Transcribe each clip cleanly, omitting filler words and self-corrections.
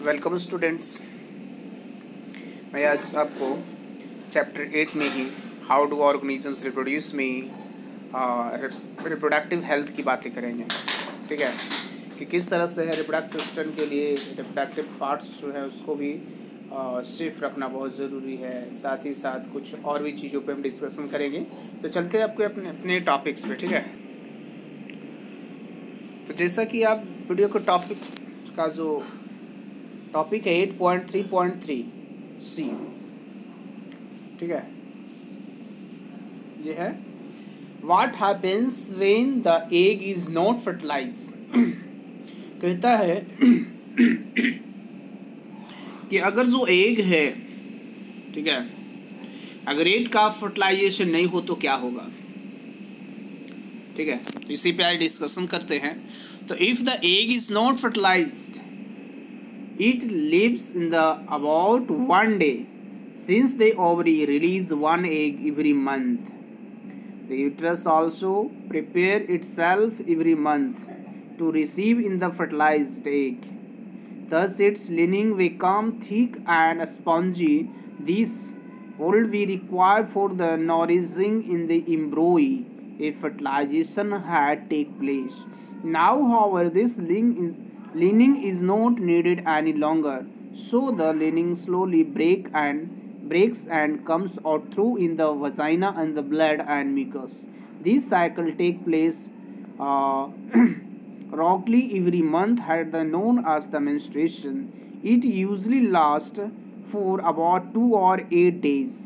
Welcome students. मैं आज आपको चैप्टर 8 में ही हाउ डू ऑर्गेनिजम्स रिप्रोड्यूस में रिप्रोडक्टिव हेल्थ की बातें करेंगे। ठीक है, कि किस तरह से है रिप्रोडक्टिव सिस्टम के लिए रिप्रोडक्टिव पार्ट्स जो है उसको भी सेफ रखना बहुत ज़रूरी है। साथ ही साथ कुछ और भी चीज़ों पे हम डिस्कशन करेंगे। तो चलते हैं आपके अपने अपने टॉपिक्स पे। ठीक है, तो जैसा कि आप वीडियो को टॉपिक का जो टॉपिक है 8.3.3 सी, ठीक है, ये है what happens when the egg is not fertilize. कहता है कि अगर जो एग है, ठीक है, अगर एग का फर्टिलाइजेशन नहीं हो तो क्या होगा। ठीक है, तो इसी पे आज डिस्कशन करते हैं। तो if the egg is not fertilized it lives in the about 1 day, since the ovary release one egg every month. The uterus also prepare itself every month to receive in the fertilized egg. Thus its lining become thick and spongy. This will be required for the nourishing in the embryo if fertilization had take place. Now, however, this lining is not needed any longer, so the lining slowly breaks and comes out through in the vagina and the blood and mucus. This cycle take place roughly every month, known as the menstruation. It usually lasts for about 2 or 8 days.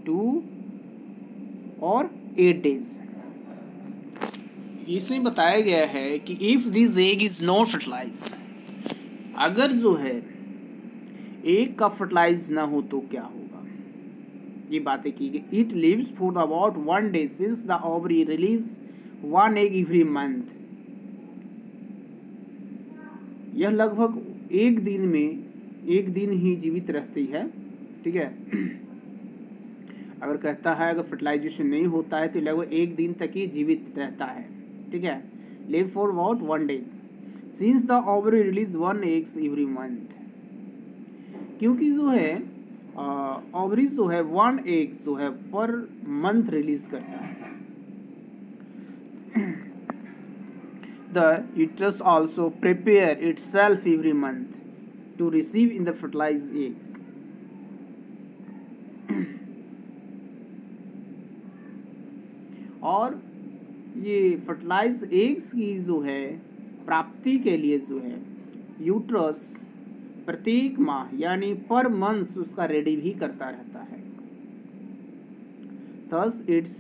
2 or 8 days. इसमें बताया गया है कि if this egg is not fertilize, अगर जो है egg का fertilise ना हो तो क्या होगा, ये बातें की गई। It lives for about 1 day since the ovary release one egg every month. यह लगभग एक दिन ही जीवित रहती है। ठीक है, अगर कहता है अगर फर्टिलाइजेशन नहीं होता है तो लगभग एक दिन तक ही जीवित रहता है। ठीक है, live for about 1 day since the ovary release one eggs every month. क्योंकि जो है ओवरी जो है 1 egg जो है पर मंथ रिलीज करता है। The uterus also prepare itself every month to receive in the fertilized eggs. और ये फर्टिलाइज एग्स की जो है प्राप्ति के लिए जो है यूट्रस प्रत्येक माह यानी पर मंथ उसका रेडी भी करता रहता है। Thus its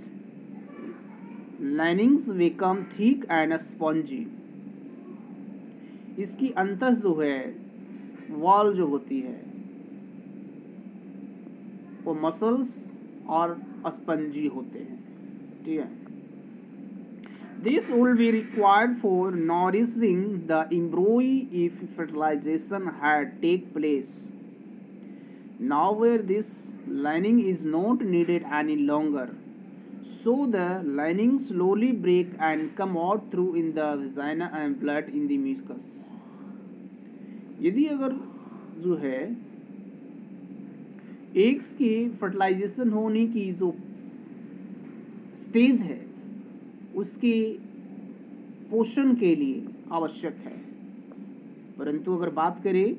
linings become thick and spongy. इसकी अंतः जो है वॉल जो होती है वो मसल्स और स्पंजी होते हैं। ठीक है, this will be required for nourishing the embryo if fertilization had take place. Now where this lining is not needed any longer, so the lining slowly break and come out through in the vagina and blood in the mucus. यदि अगर जो है eggs की fertilisation होने की जो stage है उसके पोषण के लिए आवश्यक है, परंतु अगर बात करें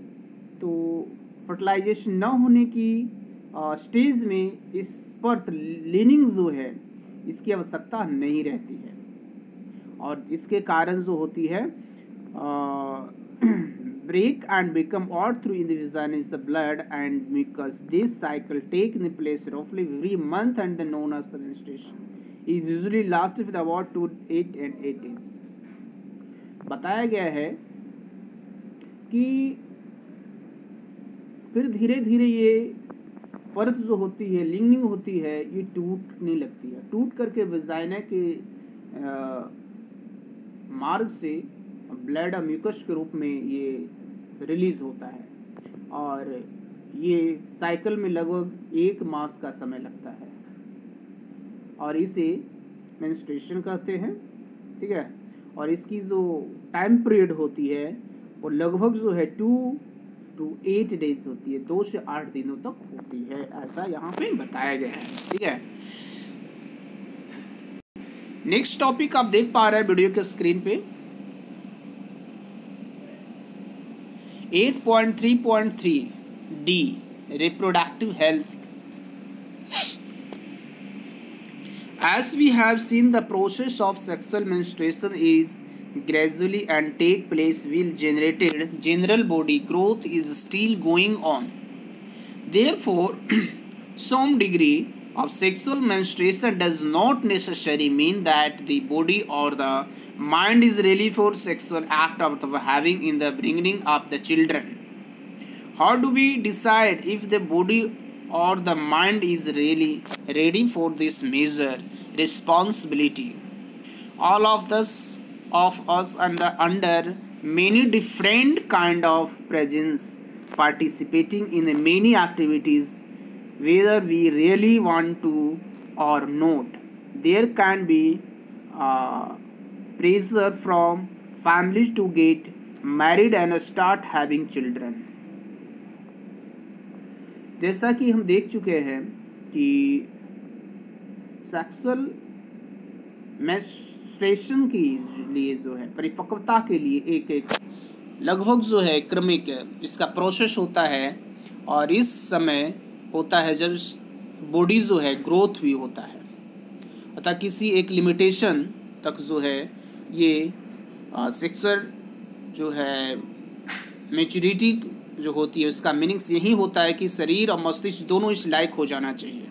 तो फर्टिलाइजेशन न होने की स्टेज में इस पर लीनिंग जो है इसकी आवश्यकता नहीं रहती है, और इसके कारण जो होती है break and become out through in the vagina is the blood and mucus. This cycle take in place roughly every month and known as the menstruation. Is usually lasted with about 2 to 8 days. बताया गया है कि फिर धीरे धीरे ये परत जो होती है लिंगनिंग होती है ये टूटने लगती है। टूट करके वजाइना के मार्ग से ब्लड और म्यूकस के रूप में ये रिलीज होता है, और ये साइकिल में लगभग 1 मास का समय लगता है और इसे मेंस्ट्रुएशन कहते हैं। ठीक है, और इसकी जो टाइम पीरियड होती है वो लगभग जो है 2 to 8 days होती है, 2 से 8 दिनों तक होती है, ऐसा यहाँ पे बताया गया है। ठीक है, नेक्स्ट टॉपिक आप देख पा रहे हैं वीडियो के स्क्रीन पे 8.3.3 D reproductive health. As we have seen, the process of sexual menstruation is gradually and take place while general body growth is still going on. Therefore, some degree of sexual menstruation does not necessarily mean that the body or the mind is ready for sexual act of having in the bringing of the children. How do we decide if the body or the mind is really ready for this major responsibility? All of us under many different kind of presence participating in many activities, whether we really want to or not. There can be pressure from families to get married and start having children. जैसा कि हम देख चुके हैं कि sexual menstruation के लिए जो है परिपक्वता के लिए एक लगभग जो है क्रमिक इसका प्रोसेस होता है, और इस समय होता है जब बॉडी जो है ग्रोथ भी होता है, अतः किसी एक लिमिटेशन तक जो है ये सेक्सुअल जो है मैच्योरिटी जो होती है उसका मीनिंग्स यही होता है कि शरीर और मस्तिष्क दोनों इस लायक हो जाना चाहिए।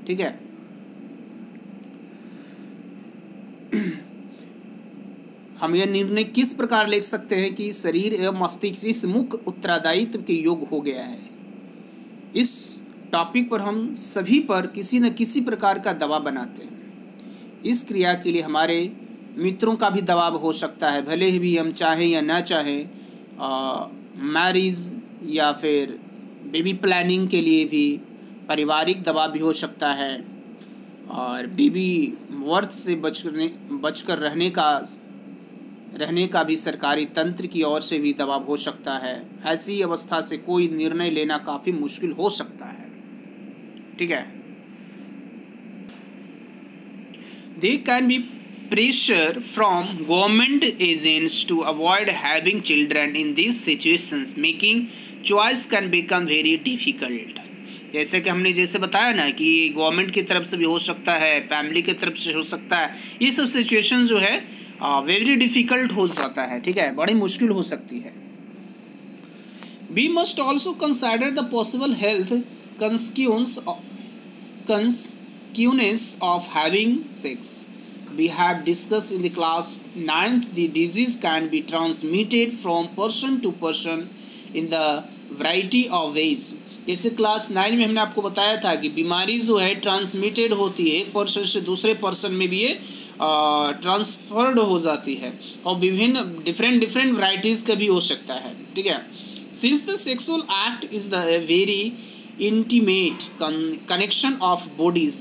ठीक है, हम यह निर्णय किस प्रकार ले सकते हैं कि शरीर एवं मस्तिष्क इस मुख्य उत्तरदायित्व के योग्य हो गया है। इस टॉपिक पर हम सभी पर किसी न किसी प्रकार का दबाव बनाते हैं। इस क्रिया के लिए हमारे मित्रों का भी दबाव हो सकता है, भले ही भी हम चाहें या ना चाहें। मैरिज या फिर बेबी प्लानिंग के लिए भी पारिवारिक दबाव भी हो सकता है, और बेबी बर्थ से बचकर रहने का भी सरकारी तंत्र की ओर से भी दबाव हो सकता है। ऐसी अवस्था से कोई निर्णय लेना काफ़ी मुश्किल हो सकता है। ठीक है, they can be pressure from government agents to avoid having children in these situations, making choice can become very difficult. जैसे कि हमने जैसे बताया ना कि गवर्नमेंट की तरफ से भी हो सकता है, फैमिली की तरफ से हो सकता है, ये सब सिचुएशन जो है वेरी डिफिकल्ट हो जाता है। ठीक है, बड़ी मुश्किल हो सकती है। We must also consider the possible health consequences of having sex. We have discussed in the class 9th the disease can be transmitted from person to person in the variety of ways. जैसे class 9 में हमने आपको बताया था कि बीमारी जो है ट्रांसमिटेड होती है, एक पर्सन से दूसरे पर्सन में भी ये ट्रांसफर्ड हो जाती है, और विभिन्न डिफरेंट वैराइटीज़ का भी हो सकता है। ठीक है, since the sexual act is the very intimate connection of bodies,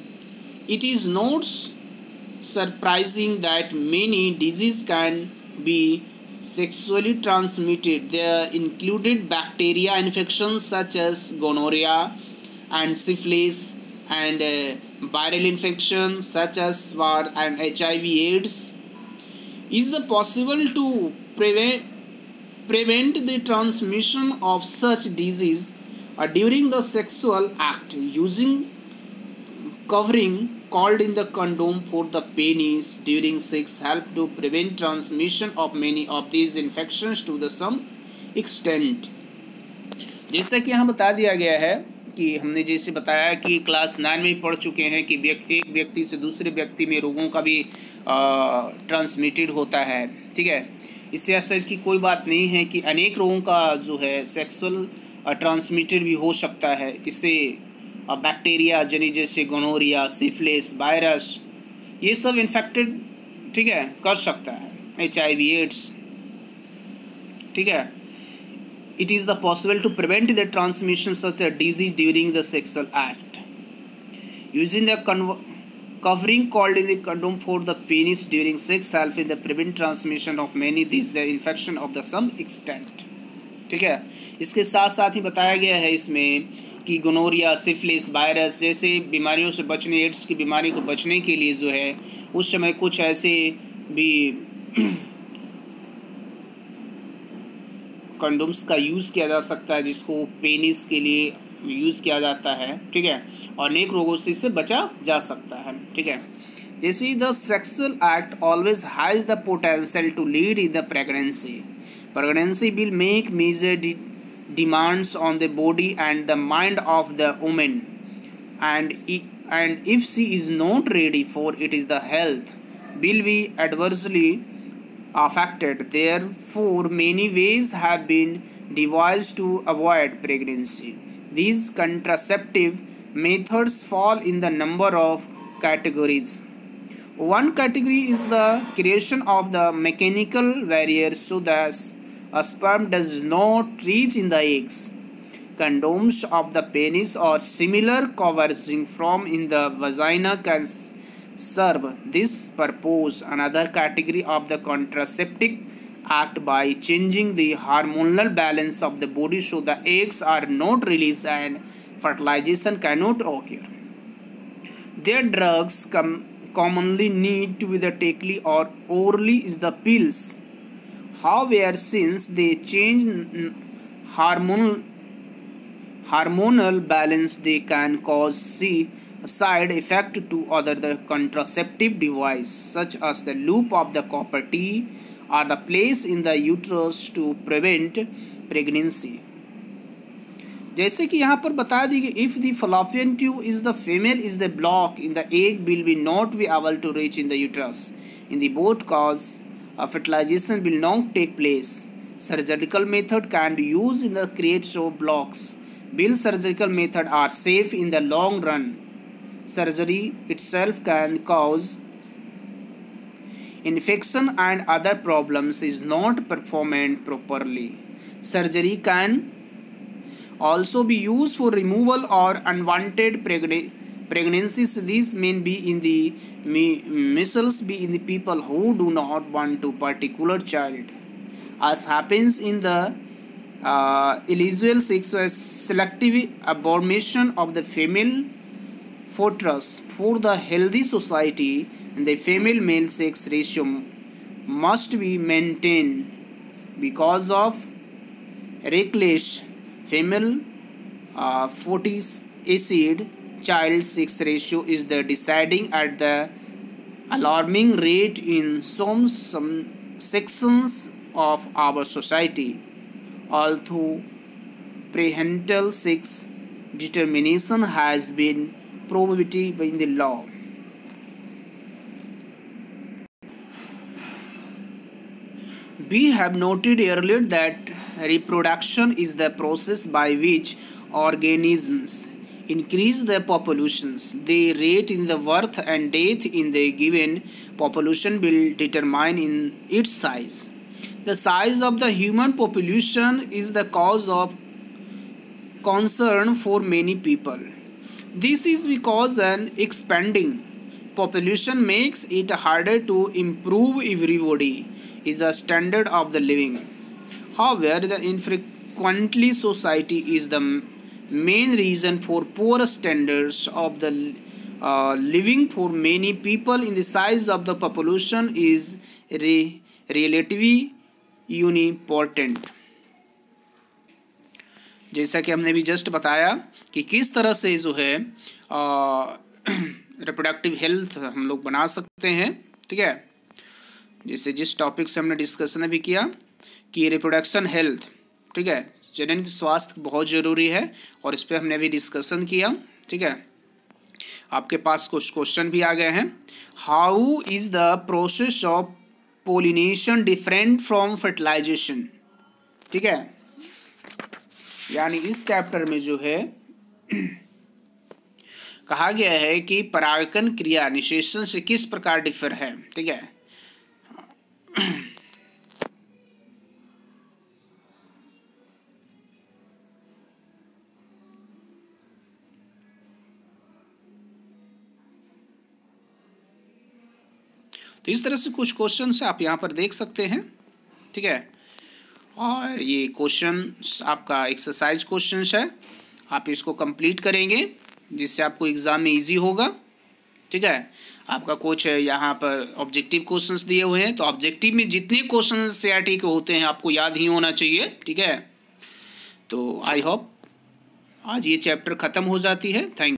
it is not surprising that many diseases can be sexually transmitted. There included bacteria infections such as gonorrhea and syphilis, and viral infections such as SARS and HIV/AIDS. Is it possible to prevent the transmission of such disease during the sexual act using covering called in the condom for the penis during sex help to prevent transmission of many of these infections to the some extent. जैसा कि यहाँ बता दिया गया है कि हमने जैसे बताया कि क्लास 9 में पढ़ चुके हैं कि एक व्यक्ति से दूसरे व्यक्ति में रोगों का भी ट्रांसमिटेड होता है। ठीक है, इससे असर की कोई बात नहीं है कि अनेक रोगों का जो है सेक्सुअल ट्रांसमिटेड भी हो सकता है। इससे बैक्टीरिया जैसे गोनोरिया, सिफिलिस, वायरस, ये सब इन्फेक्टेड ठीक है कर सकता है, HIV/AIDS। ठीक है, it is the possible to prevent the transmission such a disease during the sexual act using the covering called in the condom for the penis during sex help in the prevent transmission of many these the infection of the some extent. ठीक है। इसके साथ साथ ही बताया गया है इसमें कि गोनोरिया, सिफिलिस, वायरस जैसे बीमारियों से बचने, एड्स की बीमारी को बचने के लिए जो है उस समय कुछ ऐसे भी कंडोम्स का यूज़ किया जा सकता है जिसको पेनिस के लिए यूज़ किया जाता है। ठीक है, और अनेक रोगों से इससे बचा जा सकता है। ठीक है, जैसे the sexual act always has the potential to lead in the pregnancy. Pregnancy will make major demands on the body and the mind of the woman, and if she is not ready for it, is the health will be adversely affected. Therefore, many ways have been devised to avoid pregnancy. These contraceptive methods fall in the number of categories. One category is the creation of the mechanical barrier so that a sperm does not reach in the eggs. Condoms of the penis or similar covering from in the vagina can serve this purpose. Another category of the contraceptive act by changing the hormonal balance of the body so the eggs are not released and fertilization cannot occur. Their drugs commonly need to be the taken or orally is the pills. However, since they change hormonal balance, they can cause side effect to other the contraceptive device, such as the loop of the copper T or the place in the uterus to prevent pregnancy. जैसे कि यहाँ पर बता दी कि if the fallopian tube is the female is the block in the egg will be not be able to reach in the uterus in the both cause fertilization will not take place. Surgical method can be used in the creation of blocks. Bill surgical method are safe in the long run. Surgery itself can cause infection and other problems is not performed properly. Surgery can also be used for removal or unwanted pregnancies. These may be in the measles be in the people who do not want to particular child, as happens in the illegal sexual selective abortion of the female fetus. For the healthy society, the female male sex ratio must be maintained because of reckless female fetus acid child sex ratio is the deciding at the alarming rate in some sections of our society. Although prenatal sex determination has been prohibited in the law. We have noted earlier that reproduction is the process by which organisms increase their populations. The rate in the birth and death in the given population will determine in its size. The size of the human population is the cause of concern for many people. This is because an expanding population makes it harder to improve everybody is the standard of the living. However, the infrequently society is the main reason for poor standards of the living for many people in the size of the population is relatively unimportant. जैसा कि हमने भी just बताया कि किस तरह से जो है रिप्रोडक्टिव हेल्थ हम लोग बना सकते हैं। ठीक है, जैसे जिस टॉपिक से हमने डिस्कशन भी किया कि रिप्रोडक्शन हेल्थ, ठीक है, जनन की स्वास्थ्य बहुत ज़रूरी है और इस पर हमने भी डिस्कशन किया। ठीक है, आपके पास कुछ क्वेश्चन भी आ गए हैं। How is the process of pollination different from fertilization. ठीक है, यानी इस चैप्टर में जो है कहा गया है कि परागकण क्रिया निषेचन से किस प्रकार डिफर है। ठीक है, तो इस तरह से कुछ क्वेश्चन से आप यहाँ पर देख सकते हैं। ठीक है, और ये क्वेश्चन आपका एक्सरसाइज क्वेश्चन है, आप इसको कंप्लीट करेंगे जिससे आपको एग्ज़ाम में इजी होगा। ठीक है, आपका कोच है यहाँ पर ऑब्जेक्टिव क्वेश्चंस दिए हुए हैं, तो ऑब्जेक्टिव में जितने क्वेश्चन सीआरटी के होते हैं आपको याद ही होना चाहिए। ठीक है, तो आई होप आज ये चैप्टर ख़त्म हो जाती है। थैंक